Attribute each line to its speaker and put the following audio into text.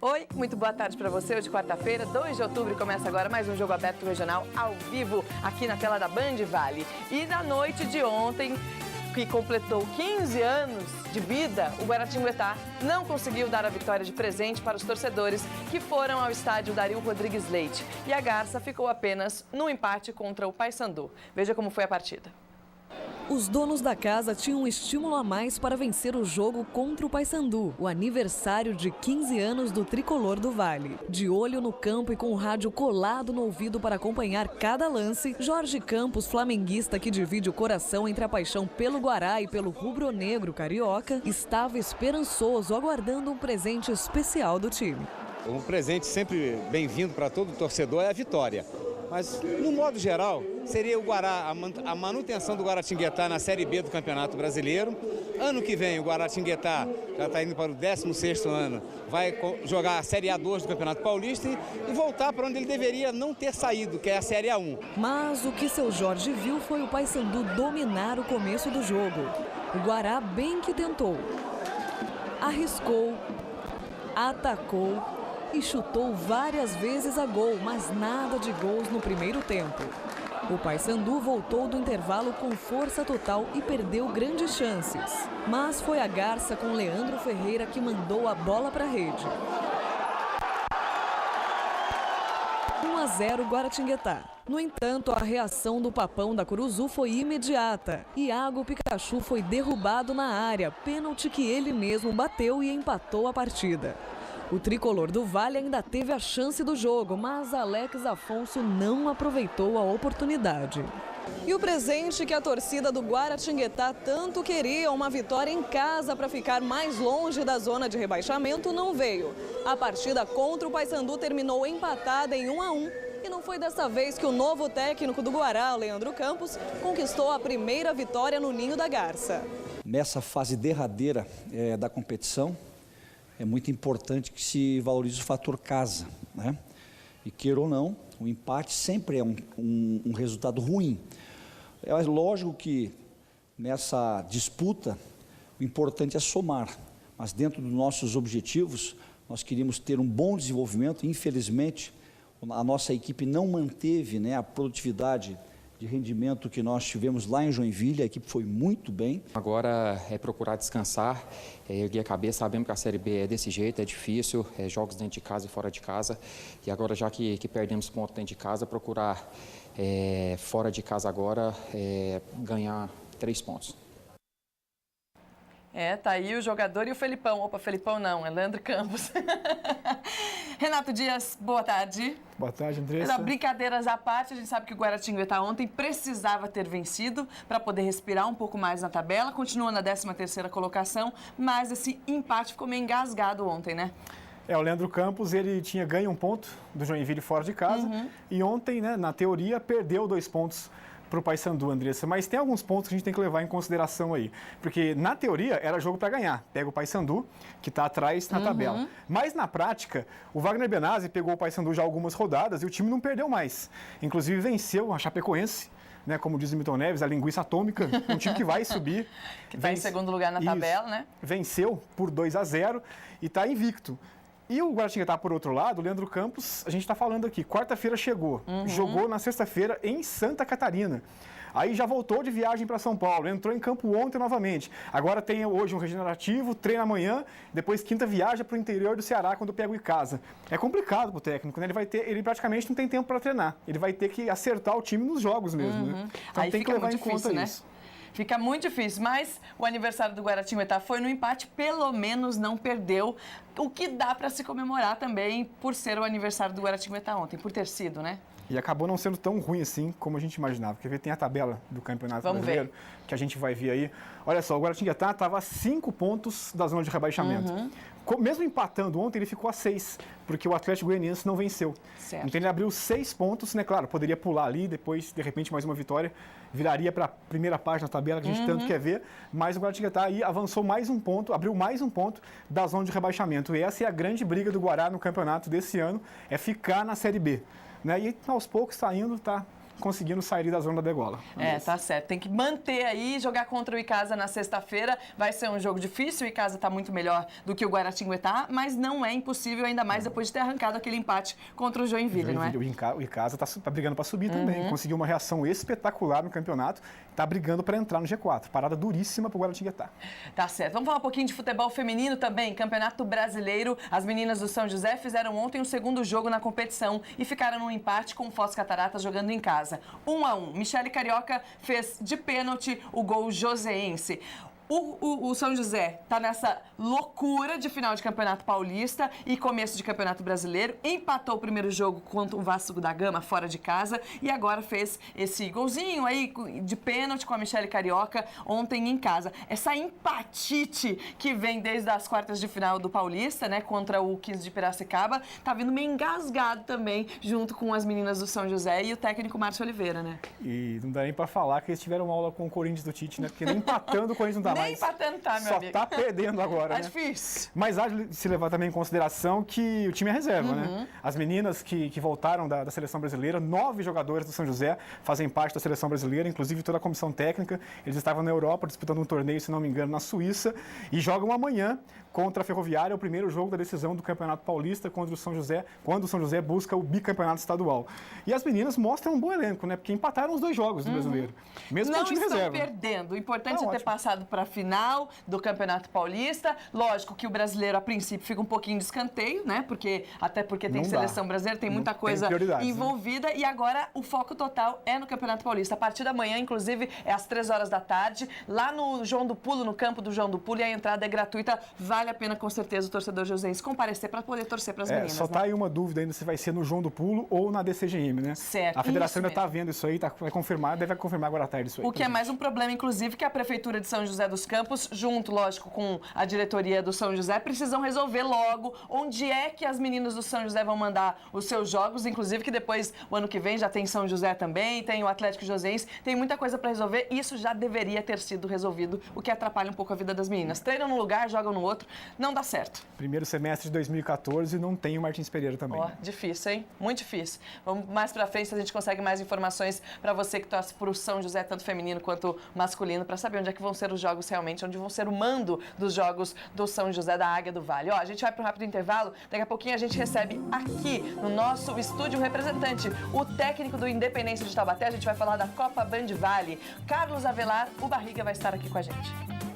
Speaker 1: Oi, muito boa tarde para você. Hoje, quarta-feira, 2 de outubro, começa agora mais um Jogo Aberto Regional ao vivo aqui na tela da Band Vale. E na noite de ontem, que completou 15 anos de vida, o Guaratinguetá não conseguiu dar a vitória de presente para os torcedores que foram ao estádio Dario Rodrigues Leite. E a Garça ficou apenas no empate contra o Paysandu. Veja como foi a partida.
Speaker 2: Os donos da casa tinham um estímulo a mais para vencer o jogo contra o Paysandu, o aniversário de 15 anos do tricolor do Vale. De olho no campo e com o rádio colado no ouvido para acompanhar cada lance, Jorge Campos, flamenguista que divide o coração entre a paixão pelo Guará e pelo rubro-negro carioca, estava esperançoso, aguardando um presente especial do time.
Speaker 3: Um presente sempre bem-vindo para todo torcedor é a vitória. Mas, no modo geral, seria o Guará, a manutenção do Guaratinguetá na Série B do Campeonato Brasileiro. Ano que vem, o Guaratinguetá já está indo para o 16º ano, vai jogar a Série A2 do Campeonato Paulista e voltar para onde ele deveria não ter saído, que é a Série A1.
Speaker 2: Mas o que seu Jorge viu foi o Paysandu dominar o começo do jogo. O Guará bem que tentou. Arriscou, atacou e chutou várias vezes a gol, mas nada de gols no primeiro tempo. O Paysandu voltou do intervalo com força total e perdeu grandes chances. Mas foi a Garça com Leandro Ferreira que mandou a bola para a rede. 1-0 Guaratinguetá. No entanto, a reação do Papão da Curuzu foi imediata. Iago Pikachu foi derrubado na área, pênalti que ele mesmo bateu e empatou a partida. O tricolor do Vale ainda teve a chance do jogo, mas Alex Afonso não aproveitou a oportunidade. E o presente que a torcida do Guaratinguetá tanto queria, uma vitória em casa para ficar mais longe da zona de rebaixamento, não veio. A partida contra o Paysandu terminou empatada em 1-1 e não foi dessa vez que o novo técnico do Guará, Leandro Campos, conquistou a primeira vitória no Ninho da Garça.
Speaker 4: Nessa fase derradeira da competição, é muito importante que se valorize o fator casa, né? E queira ou não, o empate sempre é um resultado ruim. É lógico que nessa disputa o importante é somar, mas dentro dos nossos objetivos nós queríamos ter um bom desenvolvimento. Infelizmente, a nossa equipe não manteve, né, a produtividade de rendimento que nós tivemos lá em Joinville. A equipe foi muito bem.
Speaker 5: Agora é procurar descansar, erguer a cabeça. Sabemos que a Série B é desse jeito, é difícil, jogos dentro de casa e fora de casa. E agora, já que perdemos ponto dentro de casa, procurar fora de casa agora ganhar 3 pontos.
Speaker 1: Tá aí o jogador e o Felipão. Opa, Felipão não, é Leandro Campos. Renato Dias, boa tarde.
Speaker 6: Boa tarde, Andressa.
Speaker 1: Brincadeiras à parte, a gente sabe que o Guaratinguetá ontem precisava ter vencido para poder respirar um pouco mais na tabela. Continua na 13ª colocação, mas esse empate ficou meio engasgado ontem, né?
Speaker 6: O Leandro Campos, ele tinha ganho 1 ponto do Joinville fora de casa e ontem, né, na teoria, perdeu 2 pontos para o Paysandu, Andressa, mas tem alguns pontos que a gente tem que levar em consideração aí, porque na teoria era jogo para ganhar, pega o Paysandu, que está atrás na tabela, mas na prática, o Wagner Benazzi pegou o Paysandu já algumas rodadas e o time não perdeu mais, inclusive venceu a Chapecoense, né, como diz o Milton Neves, a linguiça atômica, um time que vai subir.
Speaker 1: Que está em segundo lugar na tabela, né?
Speaker 6: Venceu por 2-0 e está invicto. E o Guaratinguetá, por outro lado, o Leandro Campos, a gente está falando aqui, quarta-feira chegou, jogou na sexta-feira em Santa Catarina. Aí já voltou de viagem para São Paulo, entrou em campo ontem novamente. Agora tem hoje um regenerativo, treina amanhã, depois quinta viaja para o interior do Ceará quando pega o Icasa. É complicado para o técnico, né? Ele praticamente não tem tempo para treinar. Ele vai ter que acertar o time nos jogos mesmo, né? Então
Speaker 1: aí
Speaker 6: tem que levar em conta isso.
Speaker 1: Fica muito difícil, mas o aniversário do Guaratinguetá foi no empate, pelo menos não perdeu, o que dá para se comemorar também por ser o aniversário do Guaratinguetá ontem, por ter sido, né?
Speaker 6: E acabou não sendo tão ruim assim como a gente imaginava. Quer ver? Tem a tabela do Campeonato Brasileiro, que a gente vai ver aí. Olha só, o Guaratinguetá estava a 5 pontos da zona de rebaixamento. Mesmo empatando ontem, ele ficou a 6, porque o Atlético Goianiense não venceu.
Speaker 1: Certo.
Speaker 6: Então ele abriu 6 pontos, né? Claro, poderia pular ali, depois, de repente, mais uma vitória, viraria para a primeira página da tabela que a gente tanto quer ver, mas o Guaratinguetá aí avançou mais 1 ponto, abriu mais 1 ponto da zona de rebaixamento. E essa é a grande briga do Guará no campeonato desse ano, é ficar na Série B. Né? E aos poucos está indo, está conseguindo sair da zona da degola.
Speaker 1: Tá certo. Tem que manter aí, jogar contra o Icasa na sexta-feira. Vai ser um jogo difícil, o Icasa está muito melhor do que o Guaratinguetá, mas não é impossível, ainda mais depois de ter arrancado aquele empate contra o Joinville, não é?
Speaker 6: O Icasa está brigando para subir também. Conseguiu uma reação espetacular no campeonato, está brigando para entrar no G4. Parada duríssima para o Guaratinguetá.
Speaker 1: Tá certo. Vamos falar um pouquinho de futebol feminino também. Campeonato Brasileiro. As meninas do São José fizeram ontem o segundo jogo na competição e ficaram num empate com o Foz Cataratas jogando em casa. 1-1. Michele Carioca fez de pênalti o gol joseense. O São José está nessa loucura de final de Campeonato Paulista e começo de Campeonato Brasileiro. Empatou o primeiro jogo contra o Vasco da Gama, fora de casa, e agora fez esse golzinho aí de pênalti com a Michele Carioca ontem em casa. Essa empatite que vem desde as quartas de final do Paulista, né, contra o 15 de Piracicaba, tá vindo meio engasgado também, junto com as meninas do São José e o técnico Márcio Oliveira, né?
Speaker 6: E não dá nem para falar que eles tiveram aula com o Corinthians do Tite, né? Porque nem empatando o Corinthians não dá mais.
Speaker 1: Nem empatando tá, meu amigo.
Speaker 6: Só tá perdendo agora, né?
Speaker 1: Tá difícil.
Speaker 6: Mas há de se levar também em consideração que o time é reserva, né? As meninas que voltaram da seleção brasileira, 9 jogadores do São José fazem parte da seleção brasileira, inclusive toda a comissão técnica. Eles estavam na Europa disputando um torneio, se não me engano, na Suíça, e jogam amanhã contra a Ferroviária, o primeiro jogo da decisão do Campeonato Paulista contra o São José, quando o São José busca o bicampeonato estadual. E as meninas mostram um bom elenco, né? Porque empataram os 2 jogos do brasileiro. Mesmo com o time reserva.
Speaker 1: Não estão perdendo. O importante é ter
Speaker 6: ótimo.
Speaker 1: Passado para a final do Campeonato Paulista. Lógico que o brasileiro, a princípio, fica um pouquinho de escanteio, né? Até porque tem seleção brasileira, tem muita coisa envolvida. Né? E agora o foco total é no Campeonato Paulista. A partir da manhã, inclusive, é às 3 horas da tarde, lá no João do Pulo, no campo do João do Pulo, e a entrada é gratuita. Vale a pena, com certeza, o torcedor josense comparecer para poder torcer para as meninas.
Speaker 6: Só tá aí uma dúvida ainda se vai ser no João do Pulo ou na DCGM, né?
Speaker 1: Certo.
Speaker 6: A federação ainda está vendo isso aí, vai confirmar, deve confirmar agora à tarde isso aí.
Speaker 1: O que é mais um problema, inclusive, que a Prefeitura de São José dos Campos, junto, lógico, com a diretoria do São José, precisam resolver logo onde é que as meninas do São José vão mandar os seus jogos, inclusive que depois, o ano que vem, já tem São José também, tem o Atlético Josense, tem muita coisa para resolver, e isso já deveria ter sido resolvido, o que atrapalha um pouco a vida das meninas. Treinam num lugar, jogam no outro, não dá certo.
Speaker 6: Primeiro semestre de 2014 não tem o Martins Pereira também.
Speaker 1: Difícil, hein? Muito difícil. Vamos mais pra frente, a gente consegue mais informações para você que torce pro São José, tanto feminino quanto masculino, para saber onde é que vão ser os jogos realmente, onde vão ser o mando dos jogos do São José da Águia do Vale. A gente vai para um rápido intervalo, daqui a pouquinho a gente recebe aqui no nosso estúdio um representante, o técnico do Independência de Taubaté. A gente vai falar da Copa Band Vale. Carlos Avelar, o Barriga, vai estar aqui com a gente.